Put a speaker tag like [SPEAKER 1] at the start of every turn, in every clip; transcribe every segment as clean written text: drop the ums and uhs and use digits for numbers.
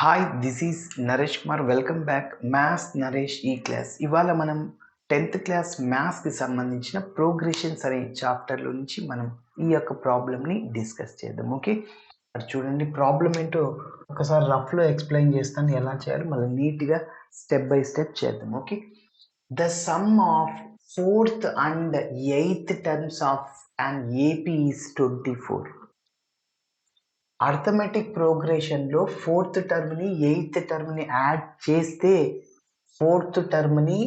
[SPEAKER 1] Hi this is Naresh Kumar. Welcome back maths Naresh ఈ class. ఇవాళ మనం 10th క్లాస్ మ్యాథ్స్కి సంబంధించిన ప్రోగ్రెషన్స్ అనే చాప్టర్లో నుంచి మనం ఈ యొక్క ప్రాబ్లమ్ని డిస్కస్ చేద్దాం. ఓకే, అది చూడండి. ప్రాబ్లం ఏంటో ఒకసారి రఫ్లో ఎక్స్ప్లెయిన్ చేస్తాను, ఎలా చేయాలి మళ్ళీ నీట్గా స్టెప్ బై స్టెప్ చేద్దాం. Okay, the sum of 4th and 8th terms of and AP is 24. Arithmetic ప్రోగ్రెషన్లో 4th టర్మ్ని 8th టర్మ్ని యాడ్ చేస్తే 4th టర్మ్ని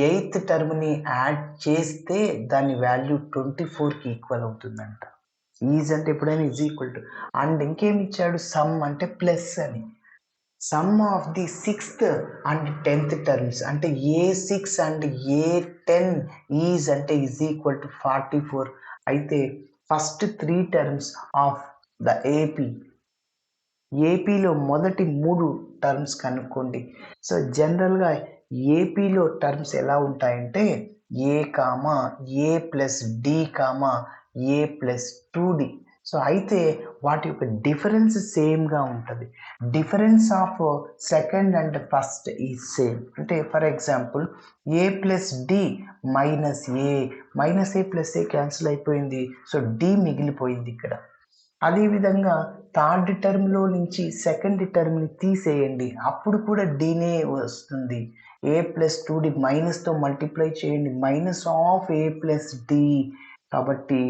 [SPEAKER 1] 8th టర్మ్ని యాడ్ చేస్తే దాని వాల్యూ 24కి ఈక్వల్ అవుతుందంట. ఈజ్ అంటే ఎప్పుడైనా ఈజ్ ఈక్వల్ టు అండ్ ఇంకేమి ఇచ్చాడు, సమ్ అంటే ప్లస్ అని. Some of the 6th and 10th terms అంటే A6 అండ్ A10 ఈజ్ అంటే ఈజ్ ఈక్వల్ టు 44. అయితే ఫస్ట్ 3 టర్మ్స్ ఆఫ్ ద ఏపీలో మొదటి 3 టర్మ్స్ కనుక్కోండి. సో జనరల్గా ఏపీలో టర్మ్స్ ఎలా ఉంటాయంటే a comma a plus d comma a plus 2D. So అయితే వాటి యొక్క డిఫరెన్స్ సేమ్గా ఉంటుంది. Difference of second and first is same. అంటే for example a plus d minus A plus A cancel అయిపోయింది. సో డి మిగిలిపోయింది ఇక్కడ. అదేవిధంగా థర్డ్ టర్మ్లో నుంచి సెకండ్ టర్మ్ని తీసేయండి, అప్పుడు కూడా డీనే వస్తుంది. ఏ ప్లస్ 2D మైనస్తో మల్టిప్లై చేయండి, minus of A plus D. కాబట్టి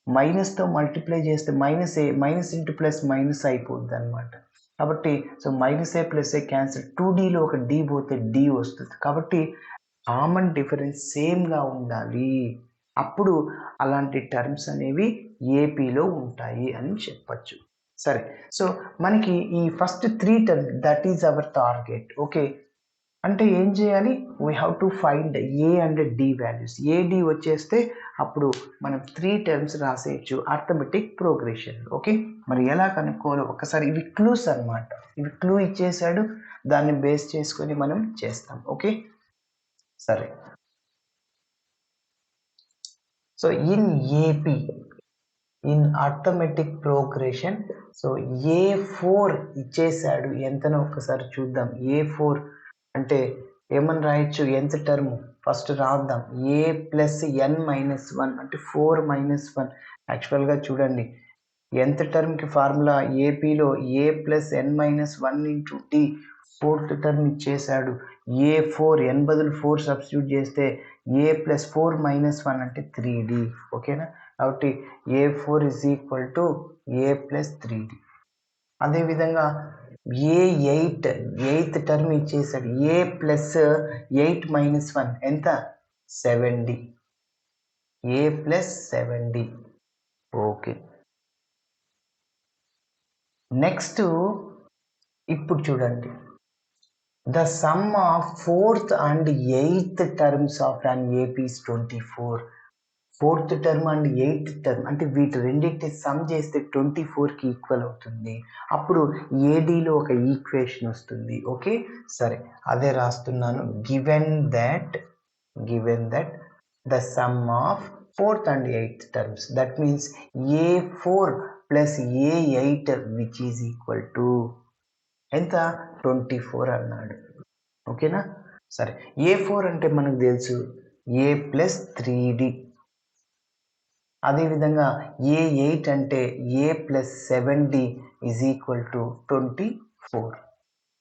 [SPEAKER 1] మైనస్తో మల్టిప్లై చేస్తే మైనస్ ఇంటూ ప్లస్ మైనస్ అయిపోద్ది అనమాట. కాబట్టి సో మైనస్ ఏ ప్లస్ ఏ క్యాన్సిల్, 2Dలో ఒక డి పోతే డి వస్తుంది. కాబట్టి కామన్ డిఫరెన్స్ సేమ్గా ఉండాలి, అప్పుడు అలాంటి టర్మ్స్ అనేవి ఏపీలో ఉంటాయి అని చెప్పచ్చు. సరే, సో మనకి ఈ first 3 term that is our target. Okay, అంటే ఏం చేయాలి, we have to find A and D values. A D వచ్చేస్తే అప్పుడు మనం 3 టర్మ్స్ రాసేయచ్చు అర్థమెటిక్ ప్రోగ్రెషన్. ఓకే, మరి ఎలా కనుక్కోవాలో ఒకసారి, ఇవి క్లూస్ అనమాట. ఇవి క్లూ ఇచ్చేసాడు, దాన్ని బేస్ చేసుకొని మనం చేస్తాం. ఓకే, సరే. So in AP in arithmetic progression, so A4 ఇచ్చేసాడు. ఎంతనో ఒకసారి చూద్దాం. A4 అంటే ఏమని రాయొచ్చు, ఎంత టర్మ్ ఫస్ట్ రాద్దాం. ఏ ప్లస్ ఎన్ మైనస్ 1 అంటే 4 మైనస్ 1. యాక్చువల్గా చూడండి, ఎంత టర్మ్కి ఫార్ములా ఏపీలో a plus n minus 1 into d. 4th term ఇచ్చేసాడు. A4 ఎన్ బదులు 4 సబ్స్టిట్యూట్ చేస్తే ఏ ప్లస్ 4 మైనస్ 1 అంటే 3D. ఓకేనా, కాబట్టి A4 is equal to A plus 3D. అదేవిధంగా ఎయిత్ టర్మ్ ఇచ్చేసాడు. ఏ ప్లస్ 8 మైనస్ 1 ఎంత, 7D. ఏ ప్లస్ 7D. ఓకే, నెక్స్ట్ ఇప్పుడు చూడండి, the sum of 4th and 8th terms of an AP is 24. 4th term and 8th term అంటే వీటి రెండింటి some చేస్తే 24కి equal అవుతుంది. అప్పుడు ఏడీలో ఒక ఈక్వేషన్ వస్తుంది. ఓకే, సరే అదే రాస్తున్నాను. Given that the sum of 4th and 8th terms, that means A4 plus A8 which is equal to ఎంత, 24 అన్నాడు. ఓకేనా, సరే. A4 అంటే మనకు తెలుసు ఏ ప్లస్ 3D. అదేవిధంగా A8 అంటే a plus 7D is equal to 24.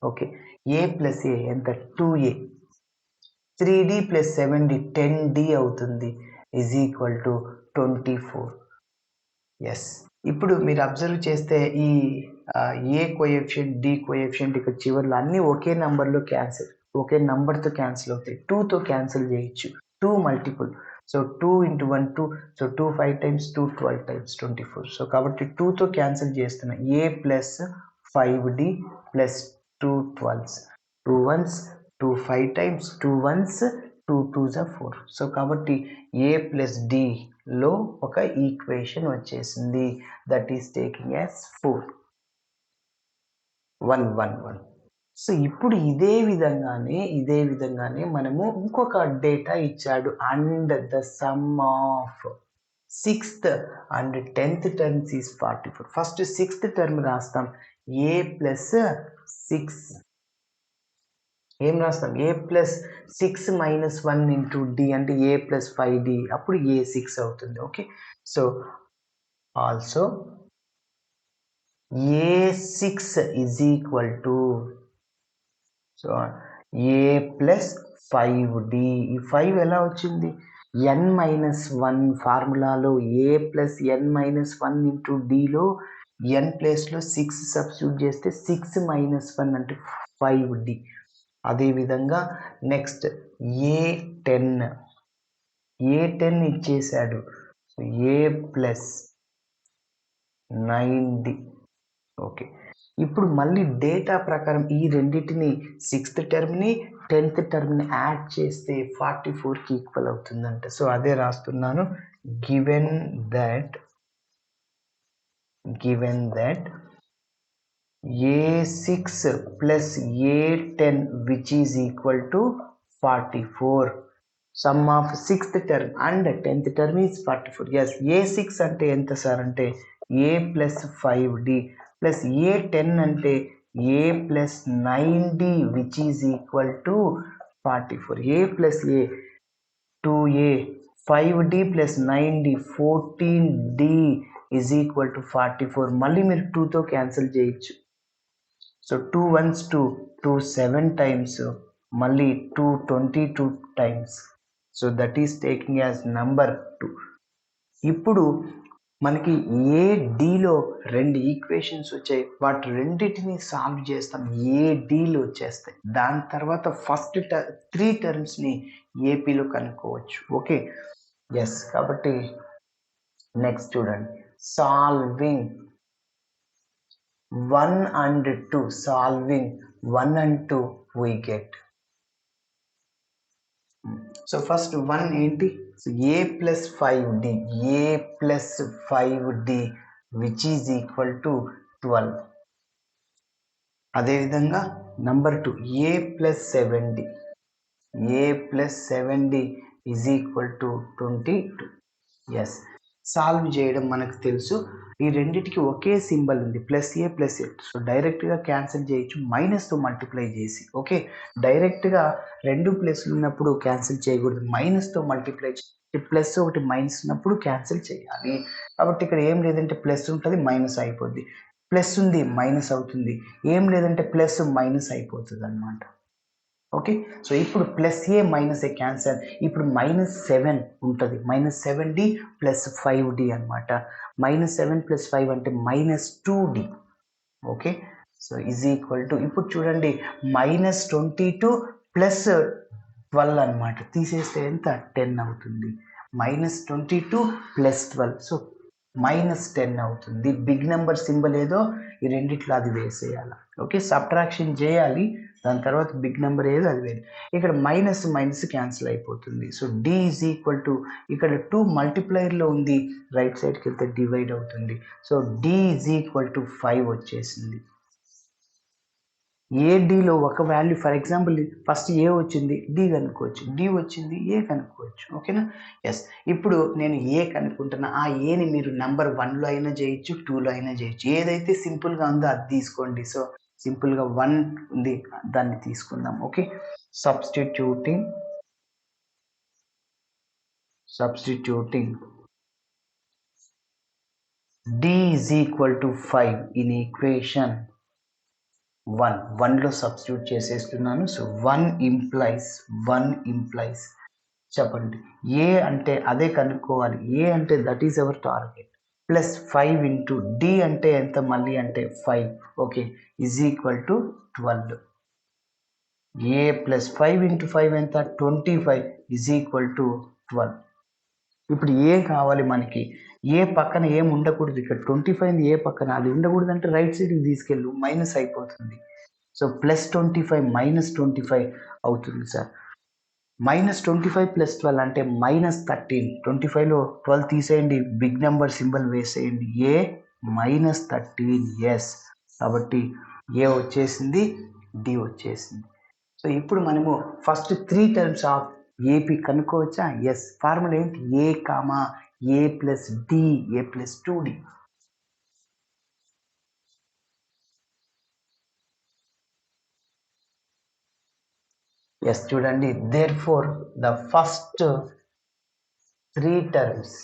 [SPEAKER 1] Okay, a plus a ఎంత, 2A. 3D plus 7D 10D అవుతుంది, ఈజ్ ఈక్వల్ టు 24. ఎస్, ఇప్పుడు మీరు అబ్జర్వ్ చేస్తే ఈ ఏ కోఎఫిషియంట్ డి కోఎఫిషియంట్ ఇక్కడ చివరిలో అన్నీ ఒకే నెంబర్లో క్యాన్సిల్, ఒకే నెంబర్తో క్యాన్సిల్ అవుతాయి. 2తో క్యాన్సిల్ చేయొచ్చు, 2 multiple. So 2 into 1 2, so 2 5 times 2 12 times 24. So కాబట్టి 2తో క్యాన్సిల్ చేస్తున్నా. A plus 5D plus 2 12s, 2 1s 2 5 times 2 1s 2 2s 4. So కాబట్టి ఏ ప్లస్ డిలో ఒక ఈక్వేషన్ వచ్చేసింది, that is taking as 4 1 1 1. So ఇప్పుడు ఇదే విధంగానే మనము ఇంకొక డేటా ఇచ్చాడు. And the sum of 6th and 10th terms is 44. First 6th term రాస్తాం. ఏ ప్లస్ 6 ఏం రాస్తాం ఏ ప్లస్ 6 మైనస్ 1 ఇంటూ డి అంటే ఏ ప్లస్ 5d అప్పుడు ఏ 6 అవుతుంది. Okay, so also a6 is equal to so A plus 5d. ఈ 5 ఎలా వచ్చింది n-1 ఫార్ములాలో ఏ plus n-1 into డిలో n ప్లేస్లో 6 సబ్స్టిట్యూట్ చేస్తే 6 మైనస్ 1 అంటే 5d. అదేవిధంగా నెక్స్ట్ ఏ10 ఇచ్చేసాడు, ఏ ప్లస్ 9d. ఓకే, ఇప్పుడు మళ్ళీ డేటా ప్రకారం ఈ రెండింటిని 6th టర్మ్ని 10th టర్మ్ని యాడ్ చేస్తే 44కి ఈక్వల్ అవుతుందంట. సో అదే రాస్తున్నాను, given that a6 plus a10 which is equal to 44. Sum of 6th term and 10th term is 44. Yes, a6 అంటే ఎంత సార్ అంటే a plus 5d plus a10 అంటే a plus 9d which is equal to 44. a plus a 2a 5d plus 9d 14d is equal to 44. మళ్ళీ మీరు 2తో cancel చేయొచ్చు. So 2 1s 2, 2 7 times, మళ్ళీ 2 22 times. So that is taking as number 2. ఇప్పుడు మనకి ఏడిలో 2 equations వచ్చాయి, వాటి రెండింటిని సాల్వ్ చేస్తాం, ఏడిలో వచ్చేస్తాయి. దాని తర్వాత ఫస్ట్ 3 టర్మ్స్ని ఏపీలో కనుక్కోవచ్చు. ఓకే, ఎస్, కాబట్టి నెక్స్ట్ చూడండి, solving 1 and 2, solving 1 and 2 we get. So first 1 ఏంటి, so a plus 5d, a plus 5d which is equal to 12. అదేవిధంగా number 2 a plus 7d, a plus 7d is equal to 22. Yes, solve చేయడం మనకు తెలుసు, ఈ రెండింటికి ఒకే symbol ఉంది, plus A plus A. So డైరెక్ట్గా క్యాన్సిల్ చేయొచ్చు మైనస్తో మల్టిప్లై చేసి. ఓకే, డైరెక్ట్గా 2 ప్లస్లు ఉన్నప్పుడు క్యాన్సిల్ చేయకూడదు, మైనస్తో మల్టిప్లై చేసి, ప్లస్ ఒకటి మైనస్ ఉన్నప్పుడు క్యాన్సిల్ చేయాలి. కాబట్టి ఇక్కడ ఏం లేదంటే ప్లస్ ఉంటుంది, మైనస్ అయిపోద్ది, ప్లస్ ఉంది మైనస్ అవుతుంది, ఏం లేదంటే ప్లస్ మైనస్ అయిపోతుంది అనమాట. ఓకే, సో ఇప్పుడు ప్లస్ ఏ మైనస్ ఏ క్యాన్సర్, ఇప్పుడు -7 ఉంటుంది, -7d ప్లస్ 5d అనమాట. -7 ప్లస్ 5 అంటే -2d. Okay, so is equal to, ఇప్పుడు చూడండి -22 ప్లస్ 12 అనమాట, తీసేస్తే ఎంత 10 అవుతుంది, -22 ప్లస్ 12, సో -10 అవుతుంది. బిగ్ నెంబర్ సింబల్ ఏదో ఈ రెండిట్లో అది వేసేయాలి. ఓకే, సబ్ట్రాక్షన్ చేయాలి, దాని తర్వాత బిగ్ నెంబర్ ఏదో అది వేరు. ఇక్కడ మైనస్ మైనస్ క్యాన్సిల్ అయిపోతుంది. So D is equal to, ఇక్కడ 2 మల్టిప్లైర్లో ఉంది, రైట్ సైడ్కి వెళ్తే డివైడ్ అవుతుంది. So D is equal to 5 వచ్చేసింది. ఏడిలో ఒక value, for example first A వచ్చింది, డి కనుక్కోవచ్చు, డి వచ్చింది, ఏ కనుక్కోవచ్చు. ఓకేనా, ఎస్. ఇప్పుడు నేను ఏ కనుక్కుంటున్నా, ఆ ఏని మీరు నెంబర్ 1లో అయినా చేయొచ్చు, 2లో అయినా చేయొచ్చు, ఏదైతే సింపుల్గా ఉందో అది తీసుకోండి. సో సింపుల్గా 1 ఉంది, దాన్ని తీసుకుందాం. Okay, substituting d is equal to 5 in equation 1లో సబ్స్టిట్యూట్ చేసేస్తున్నాను. సో 1 implies చెప్పండి, ఏ అంటే అదే కనుక్కోవాలి, ఏ అంటే that is our target, plus 5 into d అంటే ఎంత మళ్ళీ అంటే 5. Okay, is equal to 12. A plus 5 into 5 ఎంత 25 ఈజ్ ఈక్వల్ టు 12. ఇప్పుడు ఏ కావాలి మనకి, ఏ పక్కన ఏం ఉండకూడదు, ఇక్కడ 25 ఏ పక్కన అది ఉండకూడదు అంటే రైట్ సైడ్కి తీసుకెళ్ళు, మైనస్ అయిపోతుంది. సో +25 -25 అవుతుంది సార్. -25 + 12 అంటే -13. 25లో 12 తీసేయండి, బిగ్ నెంబర్ సింబల్ వేసేయండి, ఏ -13. ఎస్, కాబట్టి ఏ వచ్చేసింది, డి వచ్చేసింది. సో ఇప్పుడు మనము ఫస్ట్ 3 టర్మ్స్ ఆఫ్ ఏపీ కనుక్కోవచ్చా? ఎస్, ఫార్ములా ఏంటి, a comma a plus d, a plus 2d. Yes చూడండి, therefore the first three terms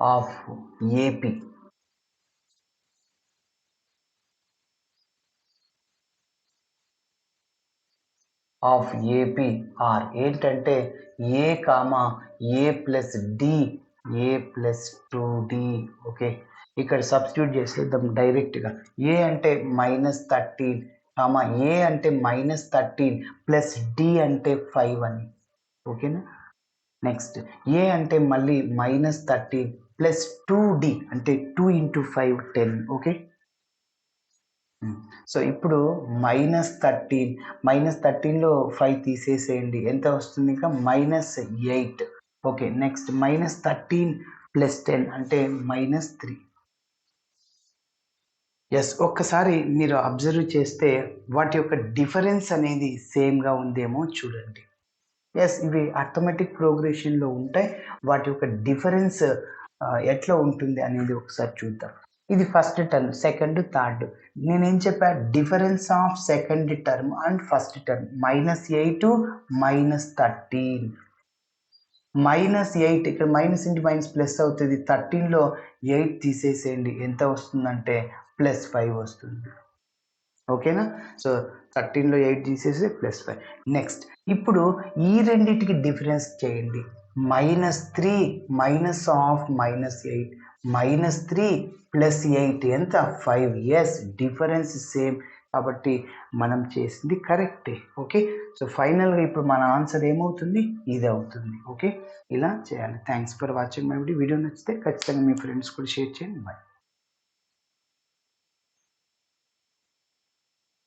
[SPEAKER 1] of AP are ఏంటంటే a comma a plus d, a plus 2d. Okay, ఇక్కడ substitute చేసేద్దాం డైరెక్ట్గా. ఏ అంటే -13 comma ఏ అంటే -13 plus D అంటే 5 అని. ఓకేనా, నెక్స్ట్ ఏ అంటే మళ్ళీ -13 ప్లస్ 2d అంటే 2 ఇంటూ 5 10. ఓకే, సో ఇప్పుడు -13లో 5 తీసేసేయండి, ఎంత వస్తుంది? ఇంకా -8. ఓకే, నెక్స్ట్ -13 ప్లస్ 10 అంటే -3. ఎస్, ఒక్కసారి మీరు అబ్జర్వ్ చేస్తే వాటి యొక్క డిఫరెన్స్ అనేది సేమ్గా ఉందేమో చూడండి. ఎస్, ఇవి అర్థమెటిక్ ప్రోగ్రెషన్లో ఉంటాయి. వాటి యొక్క డిఫరెన్స్ ఎట్లా ఉంటుంది అనేది ఒకసారి చూద్దాం. ఇది ఫస్ట్ టర్మ్, సెకండ్, థర్డ్. నేనేం చెప్పా? Difference of second term and first term -8 -13. -8 ఇక్కడ మైనస్ ఇంటూ మైనస్ ప్లస్ అవుతుంది. 13లో 8 తీసేసేయండి, ఎంత వస్తుందంటే +5 వస్తుంది. ఓకేనా, సో 13లో 8 తీసేసి +5. నెక్స్ట్ ఇప్పుడు ఈ రెండింటికి డిఫరెన్స్ చేయండి. -3 మైనస్ ఆఫ్ -8 -3 ప్లస్ 8 ఎంత? 5. ఎస్, డిఫరెన్స్ సేమ్ కాబట్టి మనం చేసింది కరెక్టే. ఓకే, సో ఫైనల్గా ఇప్పుడు మన ఆన్సర్ ఏమవుతుంది? ఇది అవుతుంది. ఓకే, ఇలా చేయాలి. Thanks for watching my video. Video నచ్చితే ఖచ్చితంగా మీ ఫ్రెండ్స్ కూడా షేర్ చేయండి. బాయ్.